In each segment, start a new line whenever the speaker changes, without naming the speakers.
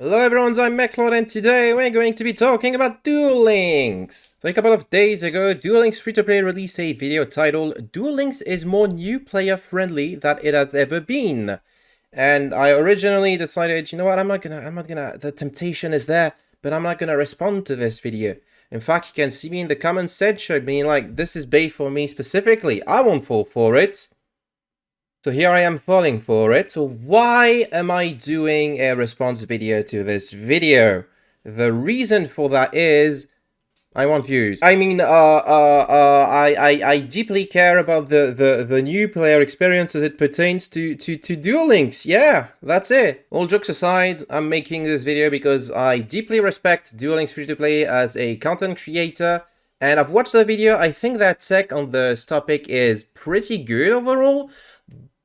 Hello everyone, I'm McLeod and today we're going to be talking about Duel Links. So a couple of days ago, Duel Links Free-to-Play released a video titled Duel Links is more new player friendly than it has ever been. And I originally decided, you know what, the temptation is there, but I'm not gonna respond to this video. In fact, you can see me in the comments section being like, this is bait for me specifically, I won't fall for it. So here I am falling for it. So why am I doing a response video to this video? The reason for that is I want views. I mean, I deeply care about the new player experience as it pertains to Duel Links. Yeah, that's it. All jokes aside, I'm making this video because I deeply respect Duel Links Free-to-Play as a content creator. And I've watched the video. I think that tech on this topic is pretty good overall.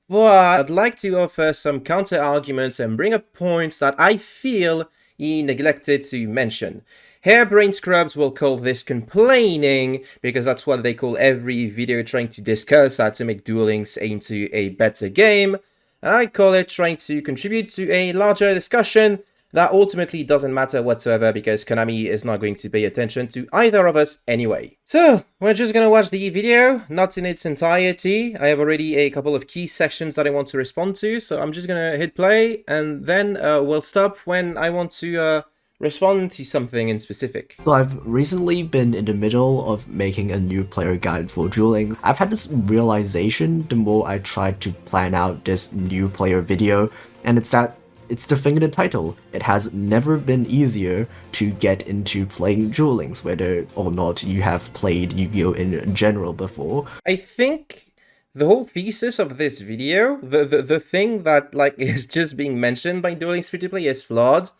But I'd like to offer some counter arguments and bring up points that I feel he neglected to mention. Harebrained scrubs will call this complaining, because that's what they call every video trying to discuss how to make Duel Links into a better game. And I call it trying to contribute to a larger discussion that ultimately doesn't matter whatsoever because Konami is not going to pay attention to either of us anyway. So, we're just gonna watch the video, not in its entirety. I have already a couple of key sections that I want to respond to, so I'm just gonna hit play and then we'll stop when I want to respond to something in specific.
So I've recently been in the middle of making a new player guide for Duel Links. I've had this realization the more I tried to plan out this new player video, and it's that it's the thing in the title. It has never been easier to get into playing Duel Links, whether or not you have played Yu-Gi-Oh! In general before.
I think the whole thesis of this video, the thing that like is just being mentioned by Duel Links Free-to-Play is flawed,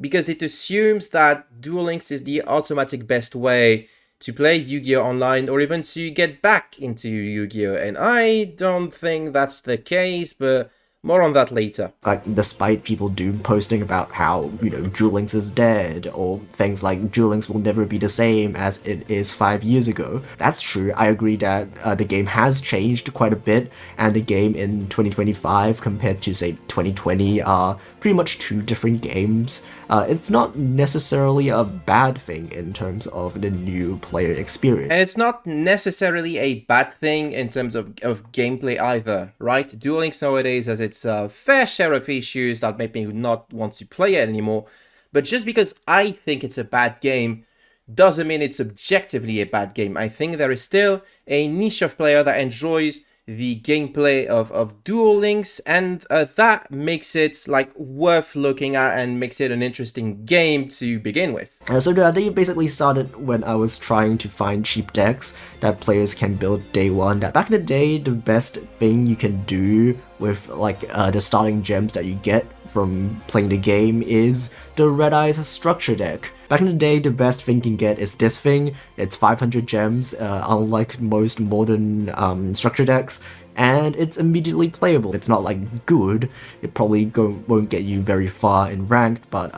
because it assumes that Duel Links is the automatic best way to play Yu-Gi-Oh! Online or even to get back into Yu-Gi-Oh! And I don't think that's the case, but more on that later.
Like, despite people doom posting about how, Duel Links is dead, or things like Duel Links will never be the same as it is 5 years ago. That's true. I agree that the game has changed quite a bit, and the game in 2025 compared to, say, 2020 are pretty much two different games. It's not necessarily a bad thing in terms of the new player experience.
And it's not necessarily a bad thing in terms of gameplay either, right? Duel Links nowadays has its fair share of issues that make me not want to play it anymore. But just because I think it's a bad game doesn't mean it's objectively a bad game. I think there is still a niche of player that enjoys the gameplay of Duel Links, and that makes it like worth looking at and makes it an interesting game to begin with.
So the idea basically started when I was trying to find cheap decks that players can build day one. That back in the day, the best thing you can do with like the starting gems that you get from playing the game is the Red Eyes structure deck. Back in the day, the best thing you can get is this thing. It's 500 gems, unlike most modern structure decks, and it's immediately playable. It's not like good, it probably won't get you very far in ranked, but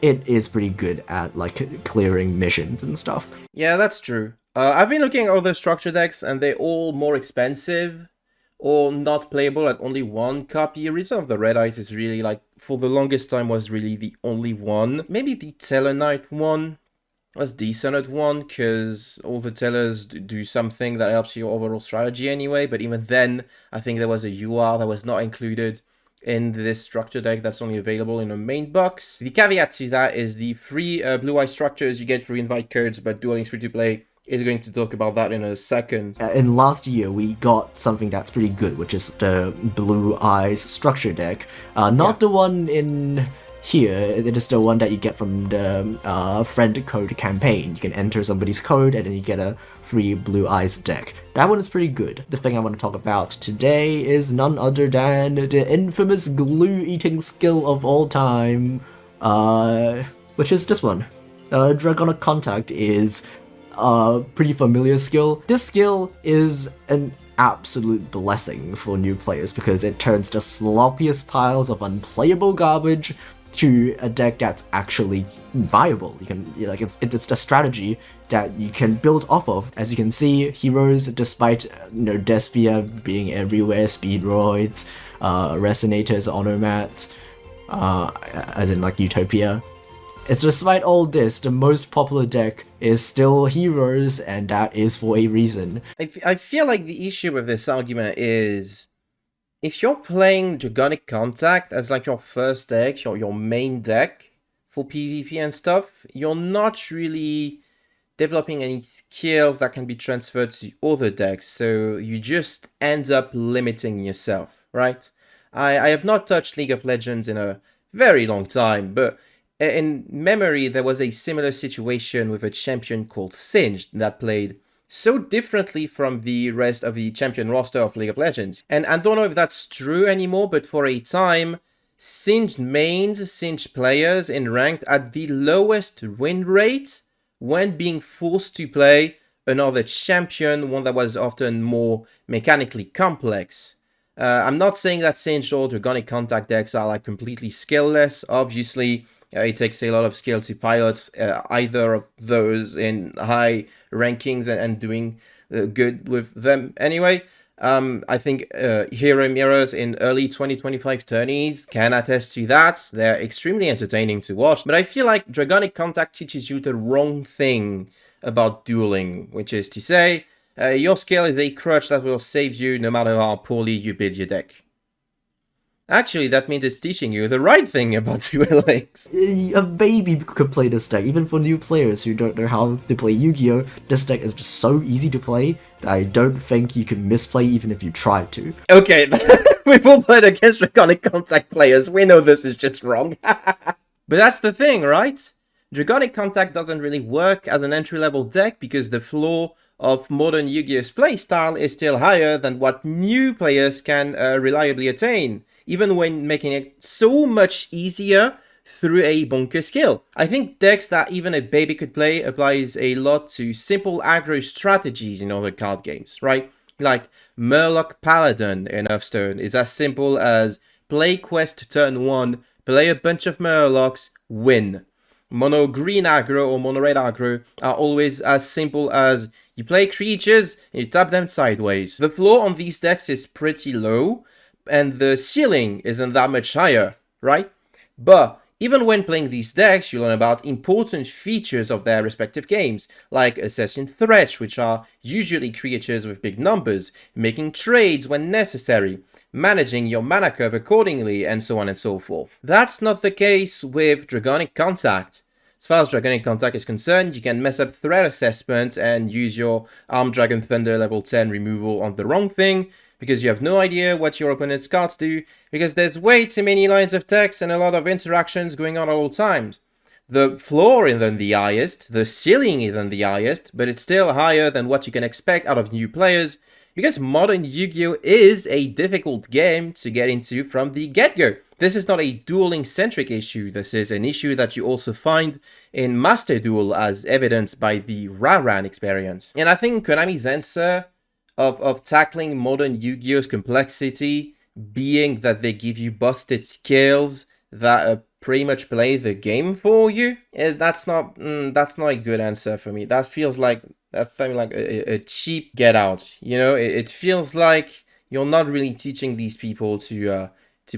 it is pretty good at like clearing missions and stuff.
Yeah, that's true. I've been looking at other structure decks and they're all more expensive or not playable at only one copy. Return of the Red Eyes is really like, for the longest time, was really the only one. Maybe the Tellarknight one was decent at one, because all the tellers do something that helps your overall strategy anyway, but even then, I think there was a UR that was not included in this structure deck that's only available in a main box. The caveat to that is the free blue eye structures you get through invite codes, but Duel Links Free-to-Play is going to talk about that in a second.
In last year, we got something that's pretty good, which is the Blue Eyes structure deck. Not the one in here, it is the one that you get from the friend code campaign. You can enter somebody's code and then you get a free Blue Eyes deck. That one is pretty good. The thing I want to talk about today is none other than the infamous glue-eating skill of all time, which is this one. Dragonic Contact is a pretty familiar skill. This skill is an absolute blessing for new players because it turns the sloppiest piles of unplayable garbage to a deck that's actually viable. You can it's the strategy that you can build off of. As you can see, heroes, despite Despia being everywhere, speedroids, resonators, honor mats, as in like Utopia. It's despite all this, the most popular deck is still Heroes, and that is for a reason.
I feel like the issue with this argument is, if you're playing Dragonic Contact as like your first deck, your main deck for PvP and stuff, you're not really developing any skills that can be transferred to other decks, so you just end up limiting yourself, right? I have not touched League of Legends in a very long time, but in memory there was a similar situation with a champion called Singed that played so differently from the rest of the champion roster of League of Legends. And I don't know if that's true anymore, but for a time, Singed mains, Singed players in ranked at the lowest win rate when being forced to play another champion, one that was often more mechanically complex. I'm not saying that Singed or Dragonic Contact decks are like completely skillless. Obviously, it takes a lot of skill to pilot either of those in high rankings and doing good with them anyway. I think Hero Mirrors in early 2025 tourneys can attest to that. They're extremely entertaining to watch, but I feel like Dragonic Contact teaches you the wrong thing about dueling, which is to say, your skill is a crutch that will save you no matter how poorly you build your deck. Actually, that means it's teaching you the right thing about Duel Links.
A baby could play this deck, even for new players who don't know how to play Yu-Gi-Oh! This deck is just so easy to play that I don't think you can misplay even if you tried to.
Okay, we've all played against Dragonic Contact players, we know this is just wrong. But that's the thing, right? Dragonic Contact doesn't really work as an entry-level deck because the floor of modern Yu-Gi-Oh's playstyle is still higher than what new players can reliably attain, even when making it so much easier through a bonker skill. I think decks that even a baby could play applies a lot to simple aggro strategies in other card games, right? Like Murloc Paladin in Hearthstone is as simple as play quest turn 1, play a bunch of Murlocs, win. Mono green aggro or mono red aggro are always as simple as you play creatures and you tap them sideways. The floor on these decks is pretty low, and the ceiling isn't that much higher, right? But even when playing these decks, you learn about important features of their respective games, like assessing threats, which are usually creatures with big numbers, making trades when necessary, managing your mana curve accordingly, and so on and so forth. That's not the case with Dragonic Contact. As far as Dragonic Contact is concerned, you can mess up threat assessment and use your Armed Dragon Thunder level 10 removal on the wrong thing, because you have no idea what your opponent's cards do, because there's way too many lines of text and a lot of interactions going on at all times. The floor isn't the highest, the ceiling isn't the highest, but it's still higher than what you can expect out of new players, because modern Yu-Gi-Oh! Is a difficult game to get into from the get-go. This is not a Duel Links centric issue, this is an issue that you also find in Master Duel, as evidenced by the Raran experience. And I think Konami's answer of tackling modern Yu-Gi-Oh's complexity being that they give you busted skills that pretty much play the game for you, that's not a good answer for me. That feels like a cheap get out. You know, it feels like you're not really teaching these people to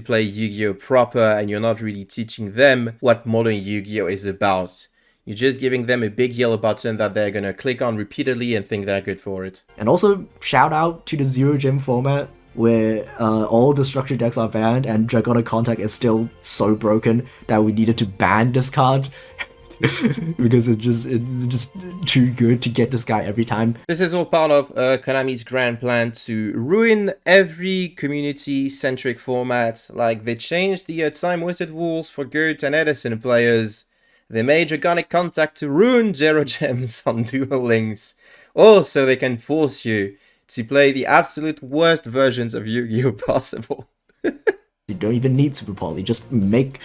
play Yu-Gi-Oh proper, and you're not really teaching them what modern Yu-Gi-Oh is about. You're just giving them a big yellow button that they're gonna click on repeatedly and think they're good for it.
And also, shout out to the Zero Gem format, where all the structured decks are banned, and Dragonic Contact is still so broken that we needed to ban this card. Because it's just too good to get this guy every time.
This is all part of Konami's grand plan to ruin every community-centric format. Like, they changed the Time Wizard rules for Goat and Edison players. They made Dragonic Contact to ruin Zero Gems on Duel Links. Also, they can force you to play the absolute worst versions of Yu-Gi-Oh possible.
You don't even need Super Poly, just make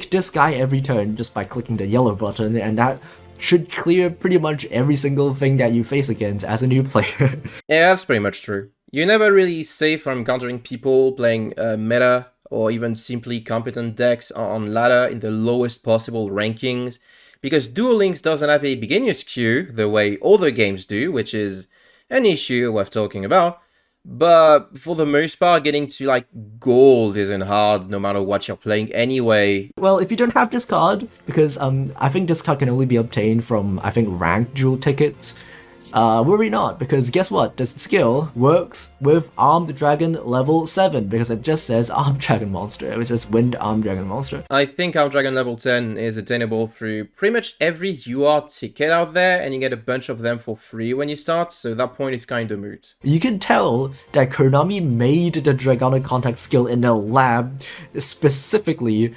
this guy every turn just by clicking the yellow button, and that should clear pretty much every single thing that you face against as a new player.
Yeah, that's pretty much true. You're never really safe from encountering people playing meta or even simply competent decks on ladder in the lowest possible rankings, because Duel Links doesn't have a beginner's queue the way other games do, which is an issue worth talking about. but for the most part, getting to like gold isn't hard no matter what you're playing anyway.
Well, if you don't have this card, because I think this card can only be obtained from, I think, ranked duel tickets, worry not, because guess what? This skill works with Armed Dragon level 7, because it just says Armed Dragon Monster. It says Wind Armed Dragon Monster.
I think our Dragon level 10 is attainable through pretty much every UR ticket out there, and you get a bunch of them for free when you start, so that point is kinda moot.
You can tell that Konami made the Dragonic Contact skill in a lab specifically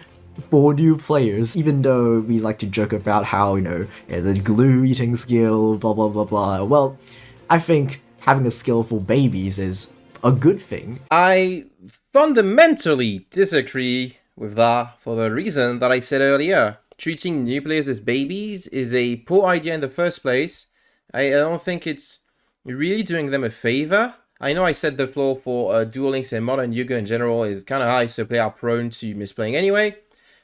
for new players, even though we like to joke about how, the glue eating skill, blah blah blah blah. Well, I think having a skill for babies is a good thing.
I fundamentally disagree with that for the reason that I said earlier. Treating new players as babies is a poor idea in the first place. I don't think it's really doing them a favor. I know I said the floor for Duel Links and Modern Yu-Gi-Oh! In general is kind of high, so players are prone to misplaying anyway.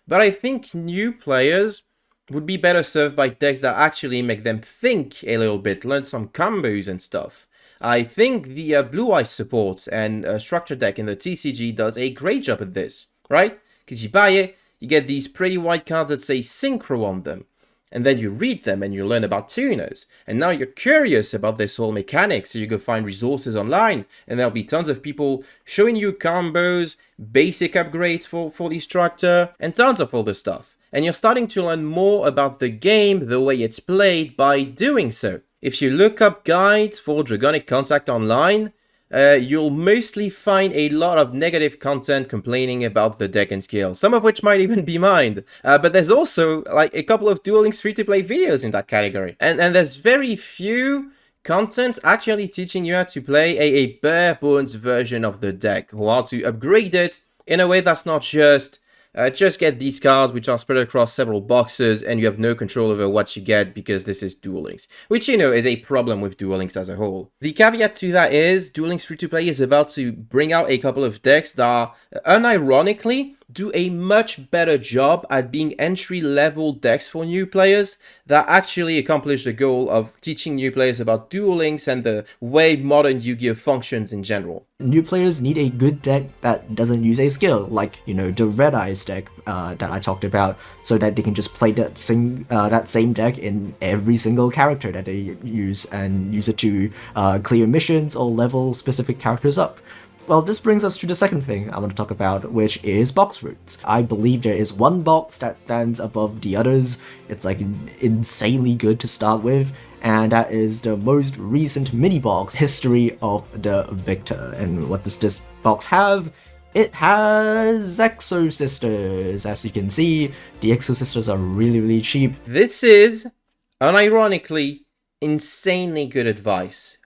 But I think new players would be better served by decks that actually make them think a little bit, learn some combos and stuff. I think the Blue Eye support and structure deck in the TCG does a great job at this, right? Because you buy it, you get these pretty white cards that say Synchro on them. And then you read them and you learn about tuners. And now you're curious about this whole mechanic, so you go find resources online. And there'll be tons of people showing you combos, basic upgrades for the structure, and tons of other stuff. And you're starting to learn more about the game, the way it's played, by doing so. If you look up guides for Dragonic Contact online, you'll mostly find a lot of negative content complaining about the deck and skill, some of which might even be mined. But there's also like a couple of Duel Links free-to-play videos in that category. And there's very few content actually teaching you how to play a bare bones version of the deck, or how to upgrade it in a way that's not just get these cards which are spread across several boxes and you have no control over what you get because this is Duel Links, which is a problem with Duel Links as a whole. The caveat to that is Duel Links Free-to-Play is about to bring out a couple of decks that unironically do a much better job at being entry-level decks for new players that actually accomplish the goal of teaching new players about Duel Links and the way modern Yu-Gi-Oh! Functions in general.
New players need a good deck that doesn't use a skill, like, the Red Eyes deck that I talked about, so that they can just play that same deck in every single character that they use, and use it to clear missions or level specific characters up. Well, this brings us to the second thing I want to talk about, which is box routes. I believe there is one box that stands above the others. It's like insanely good to start with, and that is the most recent mini box, History of the Victor. And what does this box have? It has Exo Sisters. As you can see, the Exo Sisters are really, really cheap.
This is, unironically, insanely good advice.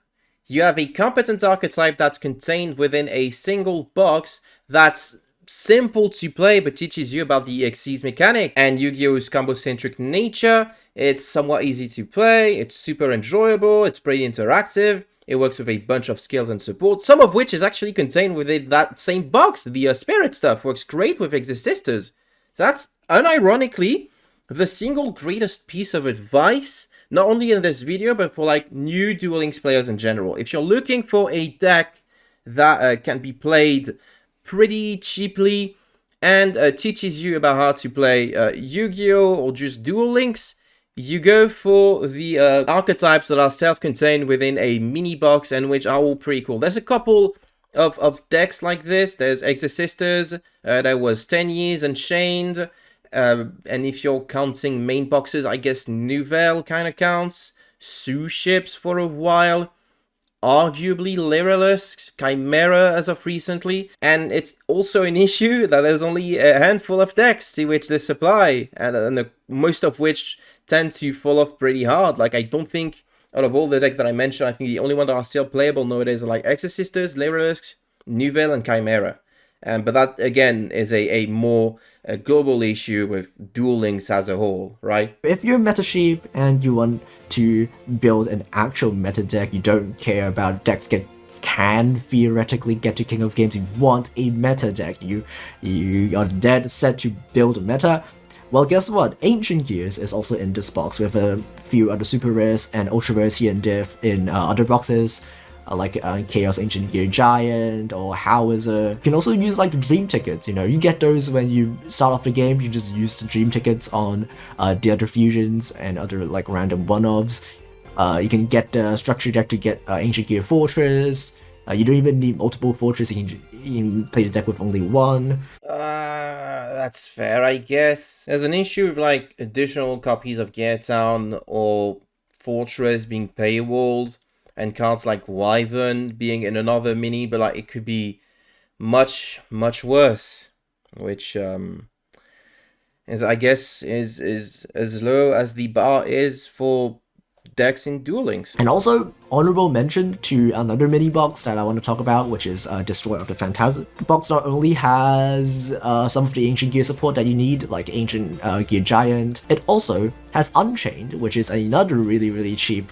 You have a competent archetype that's contained within a single box that's simple to play but teaches you about the Xyz mechanic and Yu-Gi-Oh's combo-centric nature. It's somewhat easy to play, it's super enjoyable, it's pretty interactive, it works with a bunch of skills and support, some of which is actually contained within that same box. The Spirit stuff works great with Exorcisters. So that's, unironically, the single greatest piece of advice, not only in this video, but for like new Duel Links players in general. If you're looking for a deck that can be played pretty cheaply and teaches you about how to play Yu-Gi-Oh! Or just Duel Links, you go for the archetypes that are self-contained within a mini box and which are all pretty cool. There's a couple of decks like this. There's Exorcisters, there was 10 Years Unchained, and if you're counting main boxes, I guess Nouvelle kind of counts. Sue Ships for a while. Arguably Lyrilusks, Chimera as of recently. And it's also an issue that there's only a handful of decks to which this apply. And most of which tend to fall off pretty hard. Like, I don't think, out of all the decks that I mentioned, I think the only one that are still playable nowadays are like Exorcisters, Lyrilusks, Nouvelle, and Chimera. But that, again, is a more global issue with Duel Links as a whole, right?
If you're meta sheep and you want to build an actual meta deck, you don't care about decks can theoretically get to King of Games, you want a meta deck, you are dead set to build a meta, well, guess what? Ancient Gears is also in this box with a few other super rares and ultra rares here and there in other boxes. like Chaos Ancient Gear Giant or Howitzer. You can also use like dream tickets. You get those when you start off the game. You just use the dream tickets on the other fusions and other like random one-offs. You can get the structure deck to get Ancient Gear Fortress. You don't even need multiple fortresses. You can play the deck with only one.
That's fair, I guess. There's an issue with like additional copies of Gear Town or Fortress being paywalled, and cards like Wyvern being in another mini, but like it could be much worse, which is I guess is as low as the bar is for decks in Duel Links.
And also, honorable mention to another mini box that I want to talk about, which is Destroyer of the Phantasm. The box not only has some of the Ancient Gear support that you need, like Ancient Gear Giant, it also has Unchained, which is another really cheap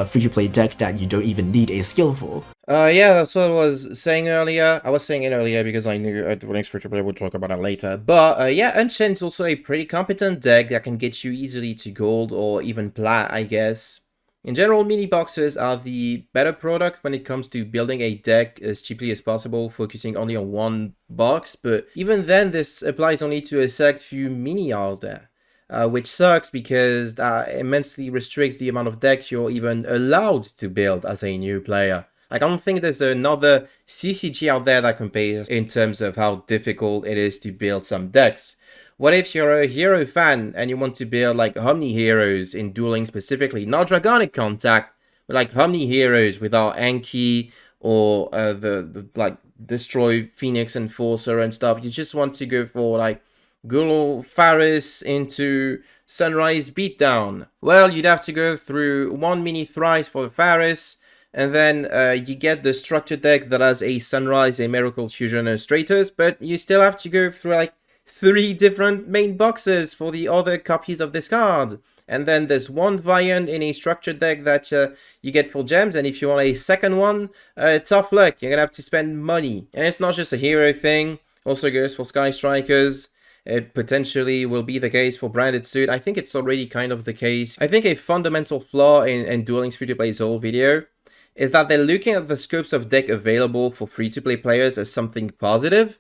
free-to-play deck that you don't even need a skill for.
Yeah, that's what I was saying earlier. I was saying it earlier because I knew Duel Links Freetoplay would talk about it later. But yeah, Unchained is also a pretty competent deck that can get you easily to gold or even plat, I guess. In general, mini boxes are the better product when it comes to building a deck as cheaply as possible, focusing only on one box. But even then, this applies only to a select few mini out there. Which sucks because that immensely restricts the amount of decks you're even allowed to build as a new player. Like, I don't think there's another CCG out there that compares in terms of how difficult it is to build some decks. What if you're a hero fan and you want to build like Omni Heroes in Duel Links specifically, not Dragonic Contact, but like Omni Heroes without Anki or the like Destroy Phoenix Enforcer and stuff. You just want to go for like Gulul Faris into Sunrise Beatdown. Well, you'd have to go through one mini thrice for the Faris, and then you get the structure deck that has a Sunrise, a Miracle Fusion, and a Stratos, but you still have to go through like 3 different main boxes for the other copies of this card. And then there's one variant in a structured deck that you get for gems, and if you want a second one, tough luck, you're gonna have to spend money. And it's not just a hero thing, also goes for Sky Strikers. It potentially will be the case for Branded Suit. I think it's already kind of the case. I think a fundamental flaw in Duel Links Free-to-Play's whole video is that they're looking at the scopes of deck available for free-to-play players as something positive,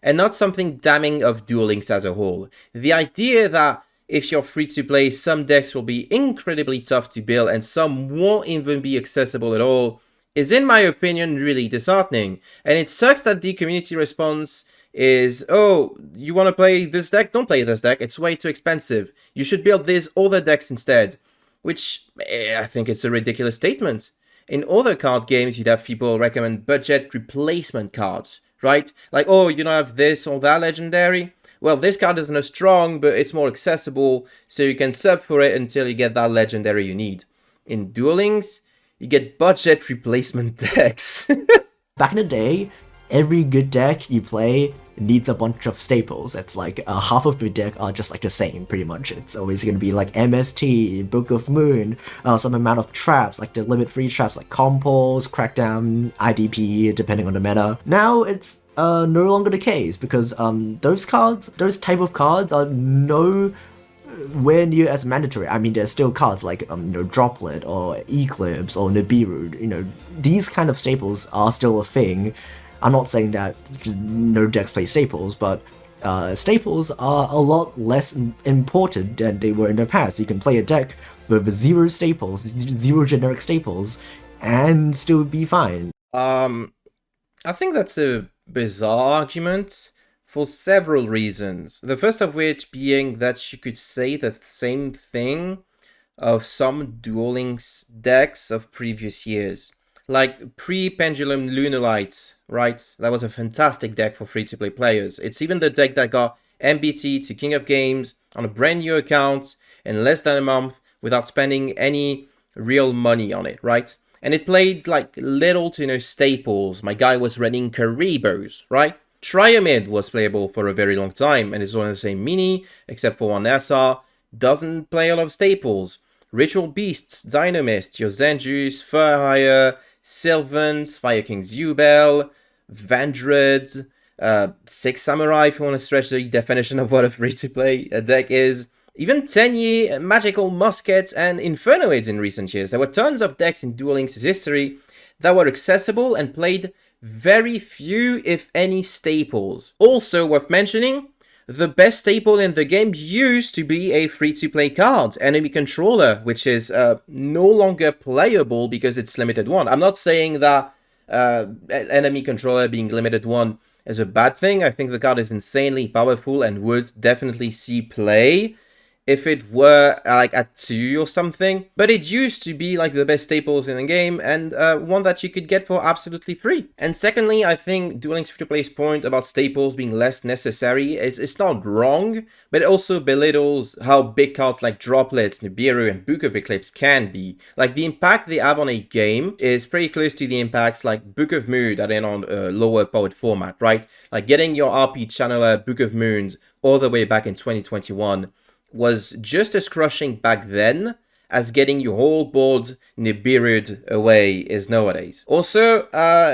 and not something damning of Duel Links as a whole. The idea that if you're free-to-play, some decks will be incredibly tough to build and some won't even be accessible at all is, in my opinion, really disheartening. And it sucks that the community response is, oh, you want to play this deck? Don't play this deck. It's way too expensive. You should build these other decks instead. Which, I think it's a ridiculous statement. In other card games, you'd have people recommend budget replacement cards, right? Like, oh, you don't have this or that legendary? Well, this card isn't as strong, but it's more accessible, so you can sub for it until you get that legendary you need. In Duel Links, you get budget replacement decks.
Back in the day, every good deck you play needs a bunch of staples. It's like half of your deck are just like the same, pretty much. It's always going to be like MST, Book of Moon, some amount of traps, like the limit-free traps like Compulse, Crackdown, IDP, depending on the meta. Now it's no longer the case because those type of cards are nowhere near as mandatory. I mean, there's still cards like Droplet or Eclipse or Nibiru. These kind of staples are still a thing. I'm not saying that no decks play staples, but staples are a lot less important than they were in the past. You can play a deck with 0 staples, 0 generic staples, and still be fine.
I think that's a bizarre argument for several reasons. The first of which being that you could say the same thing of some Duel Links decks of previous years. Like pre-Pendulum Lunalight, right? That was a fantastic deck for free-to-play players. It's even the deck that got MBT to King of Games on a brand new account in less than a month without spending any real money on it, right? And it played like little to no staples. My guy was running Karibos, right? Triomid was playable for a very long time and is on the same mini, except for one SR. Doesn't play a lot of staples. Ritual Beasts, Dynamist, your Zenjus, Furhire, Sylvans, Fire King Zubel, Vandred, Six Samurai if you want to stretch the definition of what a free-to-play deck is. even Tenyi, Magical Musket, and Infernoids in recent years. There were tons of decks in Duel Links' history that were accessible and played very few, if any, staples. Also worth mentioning, the best staple in the game used to be a free-to-play card, Enemy Controller, which is no longer playable because it's limited one. I'm not saying that Enemy Controller being limited one is a bad thing. I think the card is insanely powerful and would definitely see play if it were like at 2 or something. But it used to be like the best staples in the game and one that you could get for absolutely free. And secondly, I think Duel Links Free-to-Play's point about staples being less necessary it's not wrong, but it also belittles how big cards like Droplets, Nibiru, and Book of Eclipse can be. Like, the impact they have on a game is pretty close to the impacts like Book of Moon that are on a lower powered format, right? Like getting your RP channeler Book of Moons all the way back in 2021 was just as crushing back then as getting your whole board Nibiru'd away is nowadays. Also,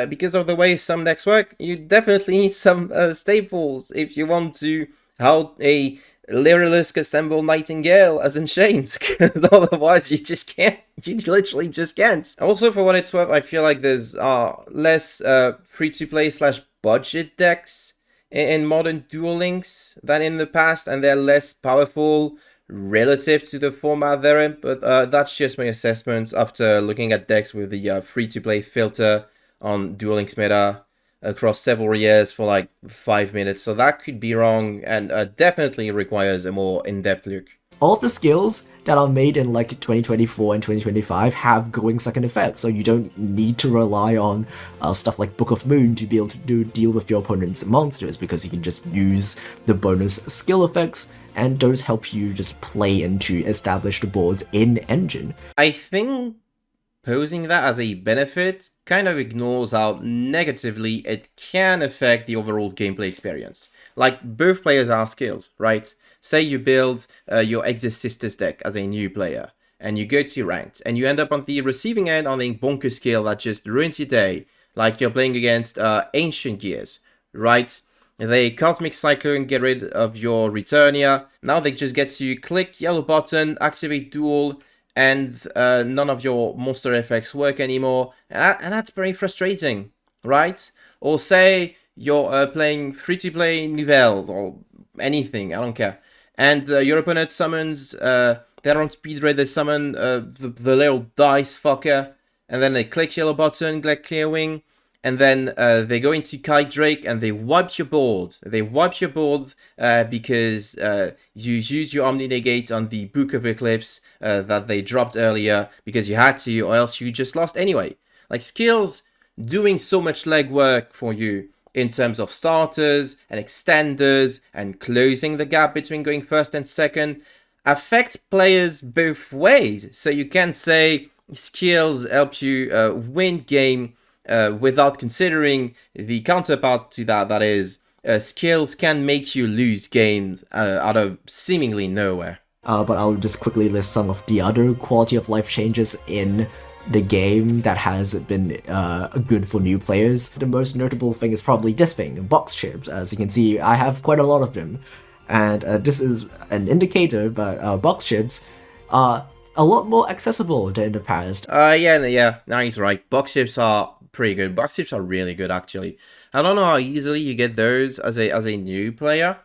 because of the way some decks work, you definitely need some staples if you want to hold a Lyrilisk Assemble Nightingale as Enchained, because otherwise you just can't. You literally just can't. Also, for what it's worth, I feel like there's less free-to-play / budget decks in modern Duel Links than in the past, and they're less powerful relative to the format they're in, but that's just my assessment after looking at decks with the free-to-play filter on Duel Links meta across several years for like 5 minutes, so that could be wrong and definitely requires a more in-depth look.
All of the skills that are made in like 2024 and 2025 have going second effect, so you don't need to rely on stuff like Book of Moon to be able to deal with your opponent's monsters, because you can just use the bonus skill effects, and those help you just play into established boards in engine.
I think posing that as a benefit kind of ignores how negatively it can affect the overall gameplay experience. Like, both players are skills, right? Say you build your Exist Sisters deck as a new player, and you go to ranked, and you end up on the receiving end on a bonkers skill that just ruins your day, like you're playing against Ancient Gears, right? They Cosmic Cyclone, get rid of your Returnia. Now they just get to click yellow button, activate Duel, and none of your monster effects work anymore, and that's very frustrating, right? Or say you're playing free-to-play Nivelles or anything, I don't care, and your opponent summons, they're on speed rate, they summon the little dice fucker, and then they click yellow button, click clear wing, and then they go into Kite Drake and they wipe your board. They wipe your board because you use your Omni Negate on the Book of Eclipse that they dropped earlier because you had to, or else you just lost anyway. Like, skills doing so much legwork for you in terms of starters and extenders and closing the gap between going first and second affect players both ways. So you can say skills help you win game without considering the counterpart to that, that is, skills can make you lose games out of seemingly nowhere.
But I'll just quickly list some of the other quality of life changes in the game that has been good for new players. The most notable thing is probably this thing, box chips. As you can see, I have quite a lot of them. And this is an indicator, but box chips are a lot more accessible than in the past.
Yeah, now he's right. Box chips are pretty good. Box chips are really good, actually. I don't know how easily you get those as a new player,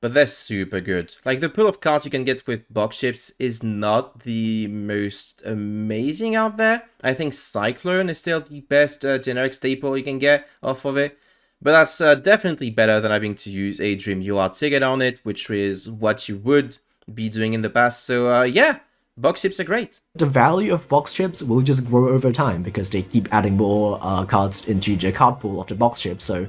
but they're super good. Like, the pool of cards you can get with box chips is not the most amazing out there. I think Cyclone is still the best generic staple you can get off of it, but that's definitely better than having to use a Dream UR ticket on it, which is what you would be doing in the past. So yeah, box chips are great.
The value of box chips will just grow over time because they keep adding more cards into the card pool of the box chips. So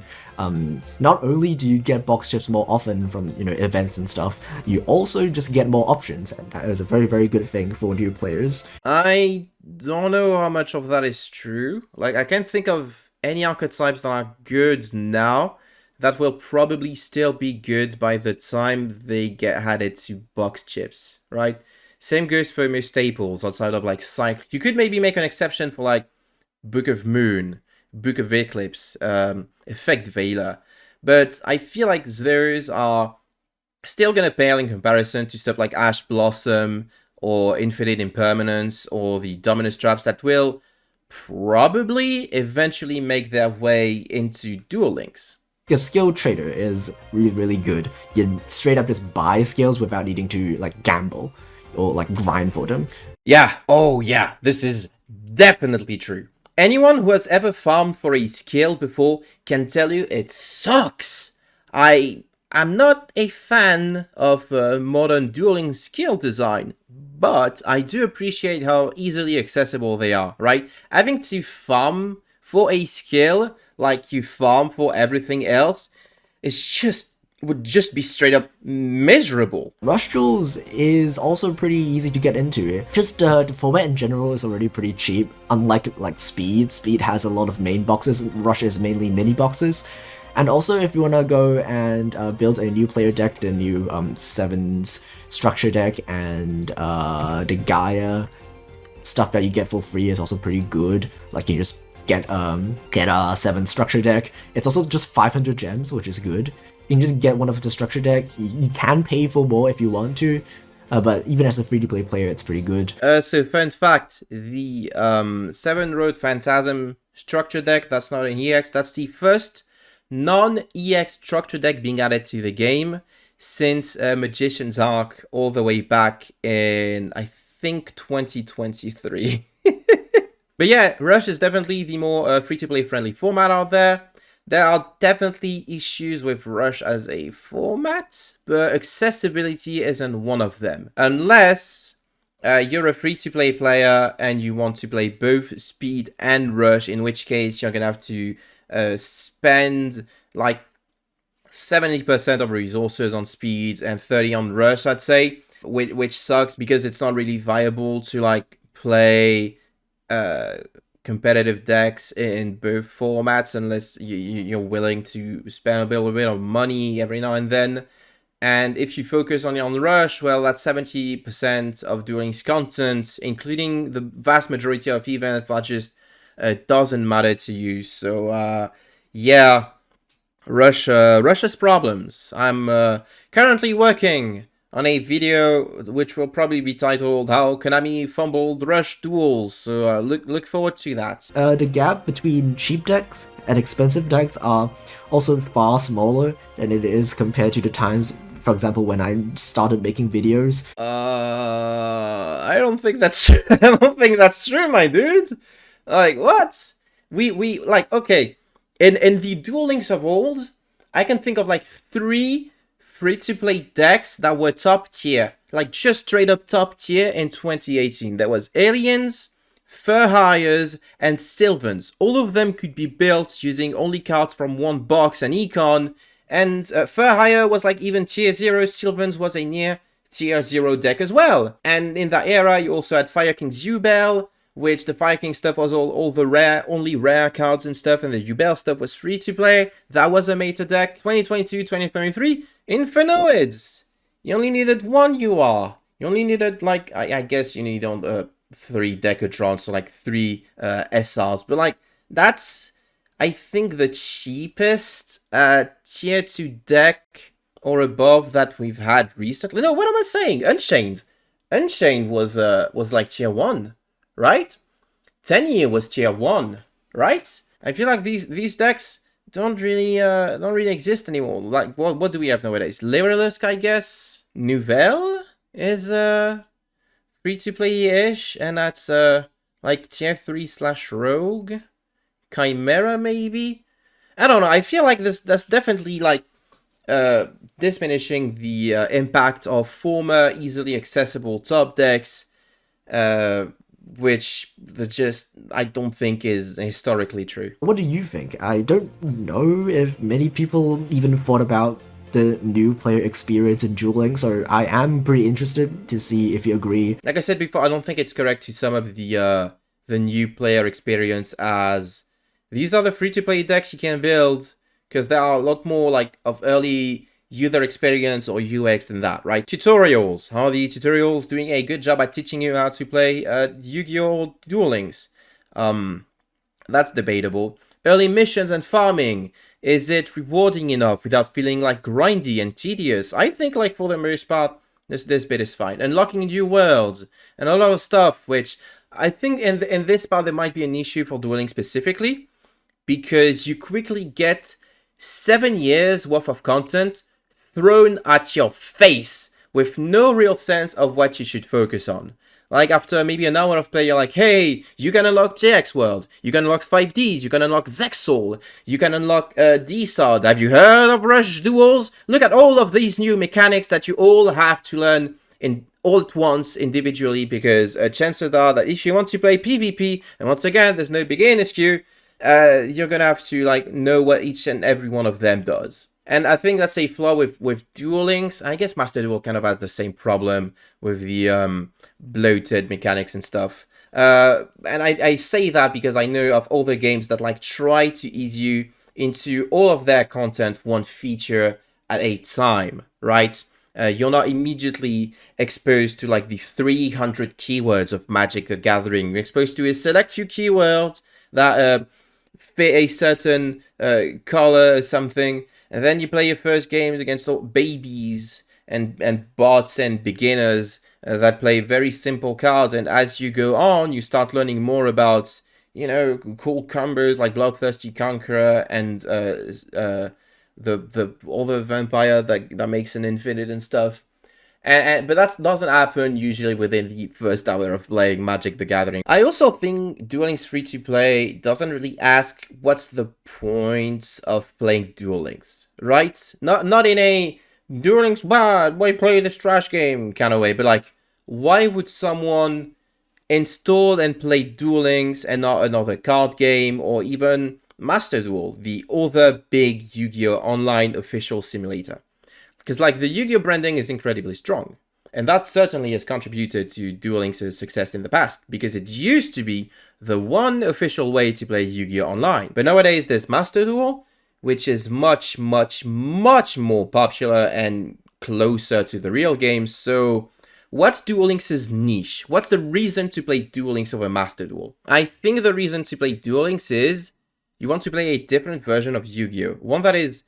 not only do you get box chips more often from events and stuff, you also just get more options, and that is a very, very good thing for new players.
I don't know how much of that is true. Like, I can't think of any archetypes that are good now that will probably still be good by the time they get added to box chips, right? Same goes for most staples outside of like Cycle. You could maybe make an exception for like Book of Moon, Book of Eclipse, Effect Veiler, but I feel like those are still gonna pale in comparison to stuff like Ash Blossom or Infinite Impermanence or the Dominus Traps that will probably eventually make their way into Duel Links.
Your skill trader is really, really good. You straight up just buy skills without needing to like gamble or like grind for them.
Yeah, oh yeah, this is definitely true. Anyone who has ever farmed for a skill before can tell you it sucks. I'm not a fan of modern dueling skill design, but I do appreciate how easily accessible they are, right? Having to farm for a skill like you farm for everything else would just be straight up miserable.
Rush Duels is also pretty easy to get into. Just the format in general is already pretty cheap, unlike like Speed. Speed has a lot of main boxes, Rush is mainly mini boxes. And also if you wanna go and build a new player deck, the new Sevens structure deck and the Gaia stuff that you get for free is also pretty good. Like you just get a 7 structure deck. It's also just 500 gems, which is good. You can just get one of the structure deck. You can pay for more if you want to, but even as a free-to-play player, it's pretty good.
So fun fact, the 7 Road Phantasm structure deck, that's not an EX, that's the first non-EX structure deck being added to the game since Magician's Arc all the way back in, I think, 2023. But yeah, Rush is definitely the more free-to-play friendly format out there. There are definitely issues with Rush as a format, but accessibility isn't one of them. Unless you're a free-to-play player and you want to play both Speed and Rush, in which case you're gonna have to spend like 70% of resources on Speed and 30 on Rush, I'd say, which sucks because it's not really viable to like play competitive decks in both formats unless you're willing to spend a little bit of money every now and then. And if you focus on Rush, well, that's 70% of Duel Links content, including the vast majority of events that just doesn't matter to you. So yeah, Rush's problems. I'm currently working on a video which will probably be titled "How Konami Fumbled Rush Duels," so look forward to that.
The gap between cheap decks and expensive decks are also far smaller than it is compared to the times, for example, when I started making videos.
I don't think that's true. I don't think that's true, my dude. Like, what? We like, okay, in the Duel Links of old, I can think of like 3 free-to-play decks that were top tier, like just straight up top tier in 2018. There was Aliens, Fur Hires, and Sylvans. All of them could be built using only cards from one box and econ, and Fur Hire was like even tier 0, Sylvans was a near tier 0 deck as well. And in that era, you also had Fire King's Yubel, which the Fire King stuff was all the only rare cards and stuff, and the Yubel stuff was free to play. That was a meta deck. 2022, 2023, Infernoids. You only needed 1 UR. You only needed, like, I guess you need on 3 Decatrons, so like 3 SRs. But like, that's, I think, the cheapest tier 2 deck or above that we've had recently. No, what am I saying? Unchained. Unchained was like tier 1. Right? 10-year was tier 1, right? I feel like these decks don't really exist anymore. Like, what do we have nowadays? Lyrilusk, I guess. Nouvelle is free-to-play-ish, and that's like tier 3/rogue. Chimera, maybe? I don't know, I feel like that's definitely like diminishing the impact of former easily accessible top decks, which I don't think is historically true.
What do you think? I don't know if many people even thought about the new player experience in Duel Links, so I am pretty interested to see if you agree.
Like I said before, I don't think it's correct to sum up the new player experience as these are the free-to-play decks you can build, because there are a lot more like of early user experience or UX than that, right? Tutorials. How are the tutorials doing a good job at teaching you how to play Yu-Gi-Oh! Duel Links? That's debatable. early missions and farming? Is it rewarding enough without feeling like grindy and tedious? I think like for the most part, this bit is fine. Unlocking new worlds and a lot of stuff, which I think in this part there might be an issue for Duel Links specifically, because you quickly get 7 years worth of content thrown at your face with no real sense of what you should focus on. Like after maybe an hour of play, you're like, hey, you can unlock JX World, you can unlock 5Ds, you can unlock Zexal, you can unlock DSOD. Have you heard of Rush Duels? Look at all of these new mechanics that you all have to learn in all at once individually, because chances are that if you want to play PvP, and once again, there's no beginner's queue, you're gonna have to like know what each and every one of them does. And I think that's a flaw with Duel Links. I guess Master Duel kind of has the same problem with the bloated mechanics and stuff. And I say that because I know of other games that like try to ease you into all of their content one feature at a time, right? You're not immediately exposed to like the 300 keywords of Magic the Gathering. You're exposed to a select few keywords that fit a certain color or something, and then you play your first games against all babies and bots and beginners that play very simple cards, and as you go on, you start learning more about, you know, cool combos like Bloodthirsty Conqueror and the other vampire that makes an infinite and stuff. But that doesn't happen usually within the first hour of playing Magic the Gathering. I also think Duel Links Free-to-Play doesn't really ask what's the point of playing Duel Links, right? Not in a Duel Links, why play this trash game kind of way, but like, why would someone install and play Duel Links and not another card game, or even Master Duel, the other big Yu-Gi-Oh! Online official simulator? Because like the Yu-Gi-Oh! Branding is incredibly strong, and that certainly has contributed to Duel Links' success in the past, because it used to be the one official way to play Yu-Gi-Oh! Online. But nowadays there's Master Duel, which is much more popular and closer to the real game. So what's Duel Links' niche? What's the reason to play Duel Links over Master Duel? I think the reason to play Duel Links is you want to play a different version of Yu-Gi-Oh! One that is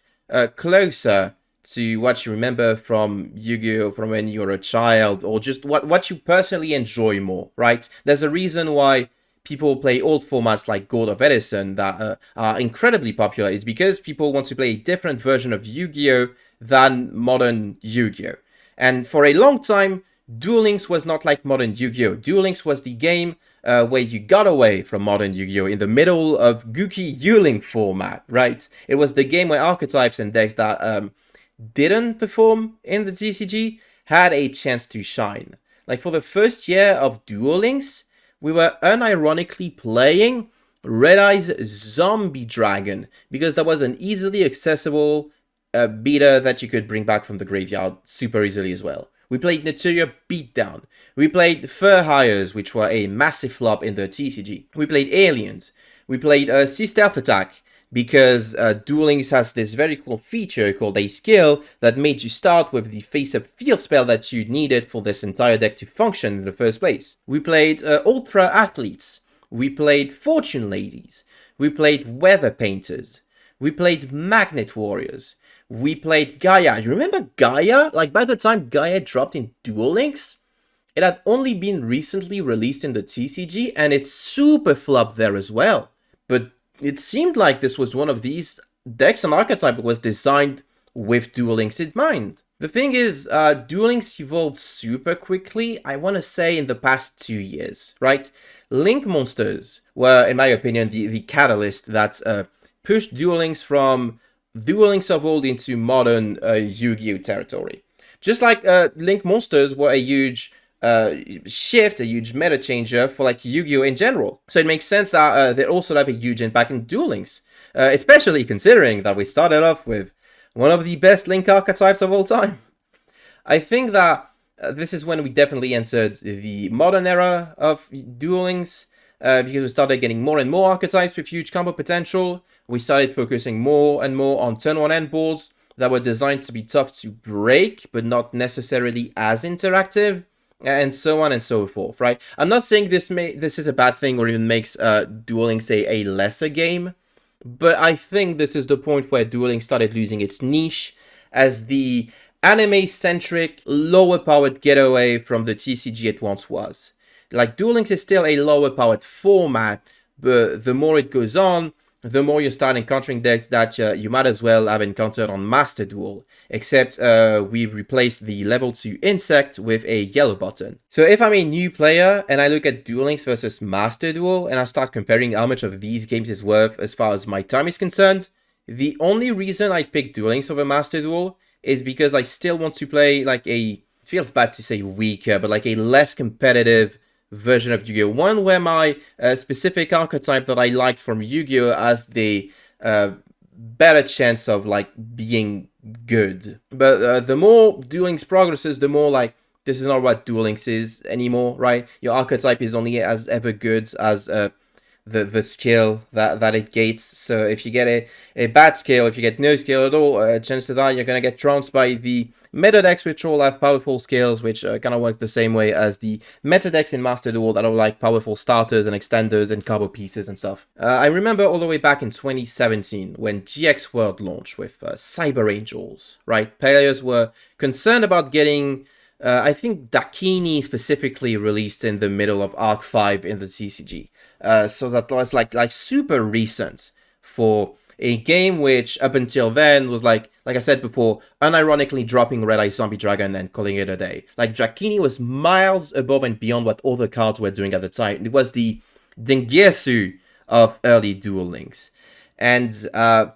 closer to what you remember from Yu-Gi-Oh! From when you were a child, or just what you personally enjoy more, right? There's a reason why people play old formats like Gold of Edison that are incredibly popular. It's because people want to play a different version of Yu-Gi-Oh! Than modern Yu-Gi-Oh! And for a long time, Duel Links was not like modern Yu-Gi-Oh! Duel Links was the game where you got away from modern Yu-Gi-Oh! In the middle of Gookie Yuling format, right? It was the game where archetypes and decks that didn't perform in the TCG had a chance to shine. Like for the first year of Duel Links, we were unironically playing Red Eye's Zombie Dragon, because that was an easily accessible beta that you could bring back from the graveyard super easily as well. We played Naturia Beatdown. We played Fur Hires, which were a massive flop in the TCG. We played Aliens. We played Sea Stealth Attack, because Duel Links has this very cool feature called a skill that made you start with the face-up field spell that you needed for this entire deck to function in the first place. We played Ultra Athletes. We played Fortune Ladies. We played Weather Painters. We played Magnet Warriors. We played Gaia. You remember Gaia? Like by the time Gaia dropped in Duel Links, it had only been recently released in the TCG, and it super flopped there as well. But it seemed like this was one of these decks and archetype that was designed with Duel Links in mind. The thing is, Duel Links evolved super quickly, I want to say in the past 2 years, right? Link Monsters were, in my opinion, the catalyst that pushed Duel Links from Duel Links of old into modern Yu-Gi-Oh! Territory. Just like Link Monsters were a huge shift, a huge meta changer for like Yu-Gi-Oh! In general. So it makes sense that they also have a huge impact in Duel Links, especially considering that we started off with one of the best Link archetypes of all time. I think that this is when we definitely entered the modern era of Duel Links, because we started getting more and more archetypes with huge combo potential. We started focusing more and more on turn 1 end boards that were designed to be tough to break, but not necessarily as interactive, and so on and so forth, right? I'm not saying this is a bad thing or even makes Duel Links a lesser game, But I think this is the point where Duel Links started losing its niche as the anime-centric, lower-powered getaway from the TCG it once was. Like, Duel Links is still a lower-powered format, but the more it goes on, the more you start encountering decks that you might as well have encountered on Master Duel, except we replaced the level 2 insect with a yellow button. So if I'm a new player and I look at Duel Links versus Master Duel and I start comparing how much of these games is worth as far as my time is concerned, the only reason I pick Duel Links over Master Duel is because I still want to play like a, feels bad to say weaker, but like a less competitive version of Yu-Gi-Oh! One where my specific archetype that I liked from Yu-Gi-Oh! Has the better chance of like being good. But the more Duel Links progresses, the more like this is not what Duel Links is anymore, right? Your archetype is only as ever good as the skill that it gates. So if you get a bad skill, if you get no skill at all, chances are you're gonna get trounced by the meta decks, which all have powerful skills, which kind of work the same way as the meta decks in Master Duel that are like powerful starters and extenders and combo pieces and stuff. I remember all the way back in 2017 when GX World launched with Cyber Angels, right? Players were concerned about getting I think Dakini specifically released in the middle of Arc 5 in the CCG. So that was like super recent for a game which up until then was like I said before, unironically dropping Red Eye Zombie Dragon and calling it a day. Like Drakini was miles above and beyond what other cards were doing at the time. It was the Dengetsu of early Duel Links. And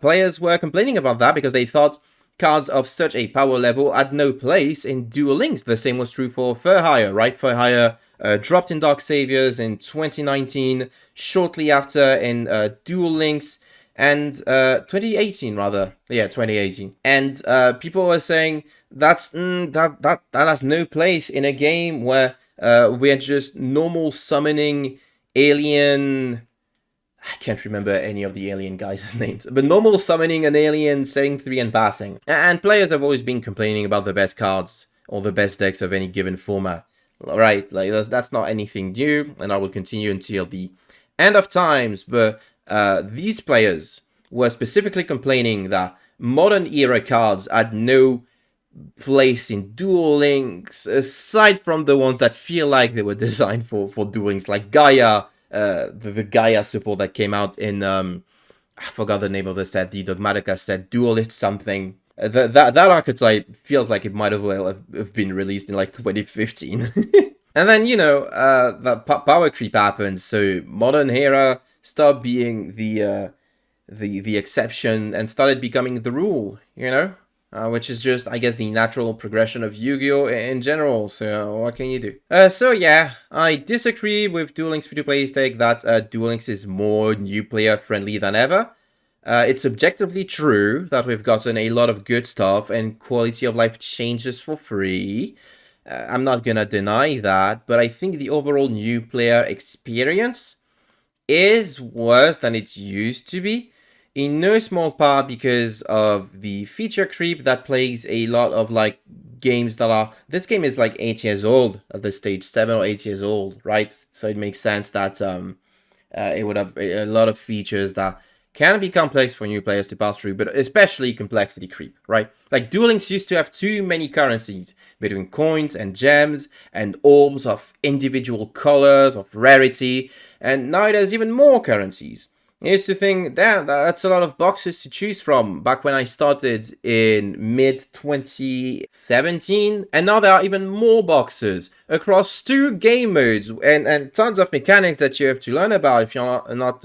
players were complaining about that because they thought cards of such a power level had no place in Duel Links. The same was true for Fur Hire, right? Fur Hire dropped in Dark Saviors in 2019, shortly after in Duel Links, and 2018 rather. Yeah, 2018. And people were saying that has no place in a game where we're just normal summoning alien. I can't remember any of the alien guys' names, but normal summoning an alien, setting 3 and passing. And players have always been complaining about the best cards or the best decks of any given format. Right, like that's not anything new, and I will continue until the end of times, but these players were specifically complaining that modern era cards had no place in Duel Links, aside from the ones that feel like they were designed for Duel Links, like Gaia, the Gaia support that came out in I forgot the name of the set, the Dogmatica set, Duel It something. That archetype feels like it might have well have been released in like 2015. And then, you know, the power creep happened, so modern era stopped being the exception and started becoming the rule, you know? Which is just, I guess, the natural progression of Yu-Gi-Oh! In general, so what can you do? So yeah, I disagree with Duel Links Freetoplay's take that Duel Links is more new player friendly than ever. It's objectively true that we've gotten a lot of good stuff and quality of life changes for free. I'm not gonna deny that, but I think the overall new player experience is worse than it used to be. In no small part because of the feature creep that plagues a lot of like games that are... This game is like 8 years old at this stage, 7 or 8 years old, right? So it makes sense that it would have a lot of features that can be complex for new players to pass through, but especially complexity creep, right? Like Duel Links used to have too many currencies between coins and gems and orbs of individual colors, of rarity, and now it has even more currencies. I used to think, damn, that's a lot of boxes to choose from back when I started in mid-2017, and now there are even more boxes across 2 game modes and tons of mechanics that you have to learn about if you're not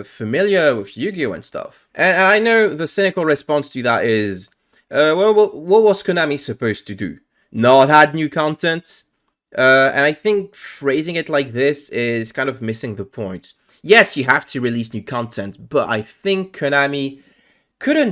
familiar with Yu-Gi-Oh! And stuff. And I know the cynical response to that is, well, what was Konami supposed to do? Not add new content? And I think phrasing it like this is kind of missing the point. Yes, you have to release new content, but I think Konami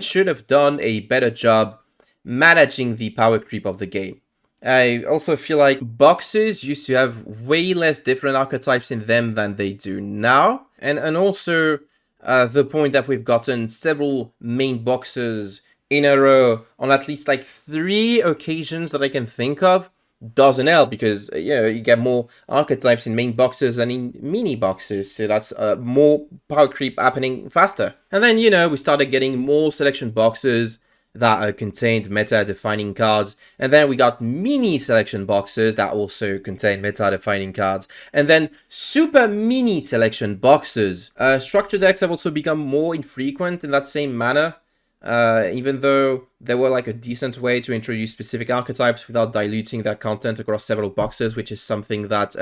should have done a better job managing the power creep of the game. I also feel like boxes used to have way less different archetypes in them than they do now. And also the point that we've gotten several main boxes in a row on at least like 3 occasions that I can think of doesn't help because you get more archetypes in main boxes than in mini boxes, so that's more power creep happening faster. And then we started getting more selection boxes that contained meta-defining cards, and then we got mini selection boxes that also contain meta-defining cards, and then super mini selection boxes. Structure decks have also become more infrequent in that same manner, even though they were like a decent way to introduce specific archetypes without diluting their content across several boxes, which is something that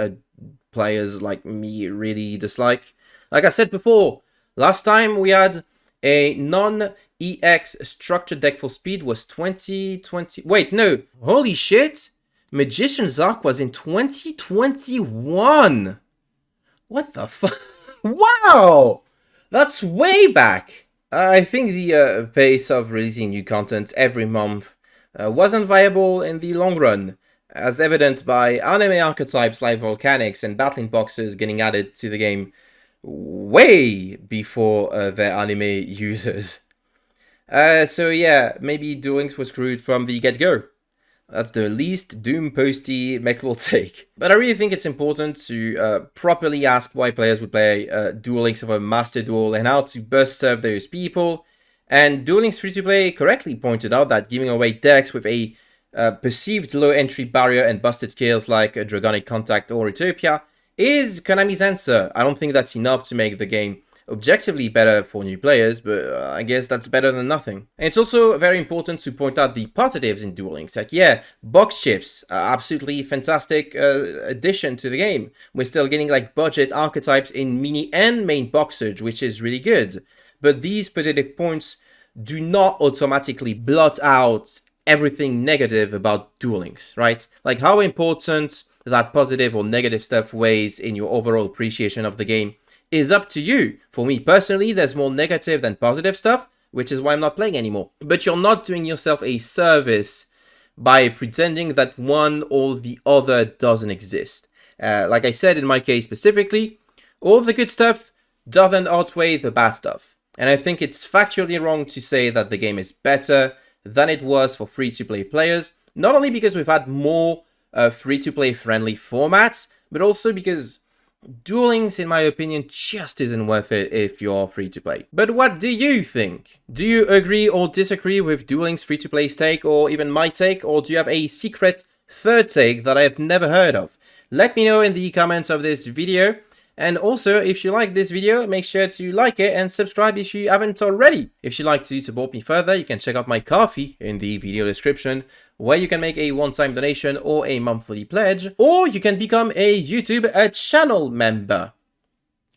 players like me really dislike. Like I said before, last time we had a non-EX structured deck for speed was 2020. Wait, no. Holy shit. Magician's Arc was in 2021. What the fuck? Wow! That's way back. I think the pace of releasing new content every month wasn't viable in the long run, as evidenced by anime archetypes like Volcanics and battling boxes getting added to the game way before their anime users. So yeah, maybe Duel Links was screwed from the get-go. That's the least doom-posty mechable take. But I really think it's important to properly ask why players would play Duel Links over Master Duel and how to best serve those people. And Duel Links Free-to-Play correctly pointed out that giving away decks with a perceived low entry barrier and busted skills like Dragonic Contact or Utopia is Konami's answer. I don't think that's enough to make the game objectively better for new players, but I guess that's better than nothing. And it's also very important to point out the positives in Duel Links. Like, yeah, box chips are absolutely fantastic addition to the game. We're still getting like budget archetypes in mini and main boxage, which is really good. But these positive points do not automatically blot out everything negative about Duel Links, right? Like how important that positive or negative stuff weighs in your overall appreciation of the game is up to you. For me personally, there's more negative than positive stuff, which is why I'm not playing anymore. But you're not doing yourself a service by pretending that one or the other doesn't exist. Like I said in my case specifically, all the good stuff doesn't outweigh the bad stuff. And I think it's factually wrong to say that the game is better than it was for free-to-play players, not only because we've had more free-to-play friendly formats, but also because Duel Links, in my opinion, just isn't worth it if you're free-to-play. But what do you think? Do you agree or disagree with Duel Links free-to-play's take, or even my take, or do you have a secret third take that I have never heard of? Let me know in the comments of this video. And also, if you like this video, make sure to like it and subscribe if you haven't already. If you'd like to support me further, you can check out my Ko-fi in the video description, where you can make a one-time donation or a monthly pledge, or you can become a YouTube channel member.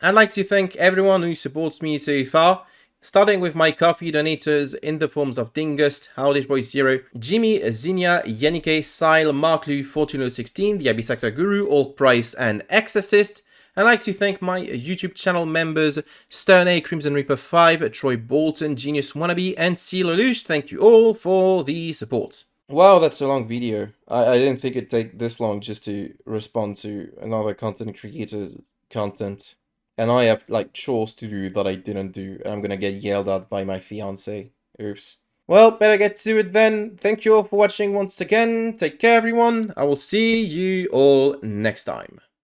I'd like to thank everyone who supports me so far, starting with my Ko-fi donators in the forms of Dingust, HowlishBoy0, Jimmy, Zinnia, Yannick, Sile, Marklu, Fortuno16, the Abyssactor Guru, Old Price, and Exorcist. I'd like to thank my YouTube channel members, Sternay, Crimson Reaper 5, Troy Bolton, Genius Wannabe, and C. Lelouch. Thank you all for the support. Wow, that's a long video. I didn't think it'd take this long just to respond to another content creator's content. And I have, like, chores to do that I didn't do, and I'm gonna get yelled at by my fiancé. Oops. Well, better get to it then. Thank you all for watching once again. Take care, everyone. I will see you all next time.